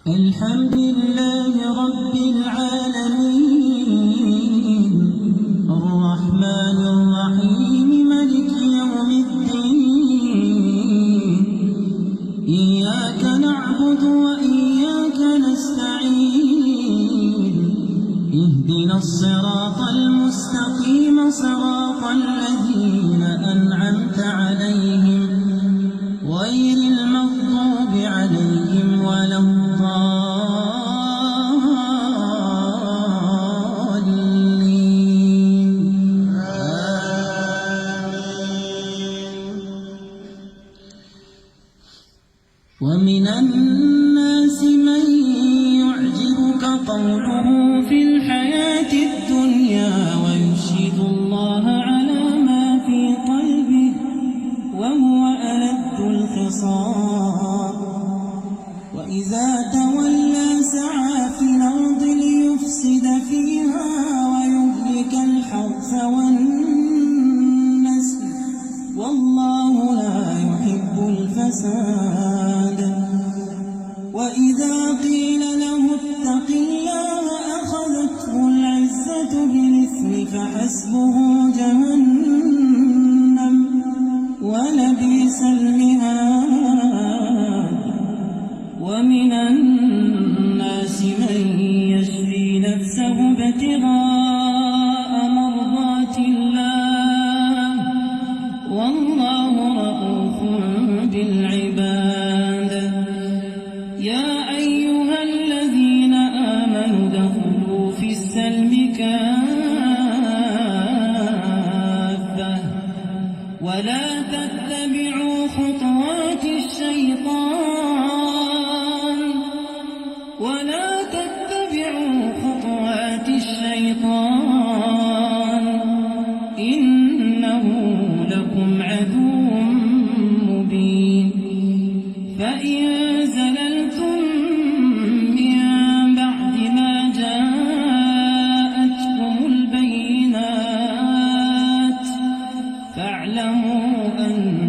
الحمد لله رب العالمين الرحمن الرحيم مالك يوم الدين إياك نعبد وإياك نستعين اهدنا الصراط المستقيم صراط الذين أنعمت عليهم غير المغضوب عليهم ولا الضالين آمين. ومن الناس من يعجبك قوله في الحياة الدنيا ويشهد الله على ما في قلبه وهو ألد الخصام وإذا تولى سعى في الأرض ليفسد فيها ويهلك الحرث والنسل والله لا يحب الفساد وإذا قيل له اتق الله أخذته العزة بالإثم فحسبه جهنم ولبئس المهاد ومن الناس من يشري نفسه ابتغاء مرضات الله والله رؤوف بالعباد يا أيها الذين آمنوا ادخلوا في السلم كافة ولا تتبعوا خطوات الشيطان إنه لكم عدو مبين فإن زللتم من بعد ما جاءتكم البينات فاعلموا أن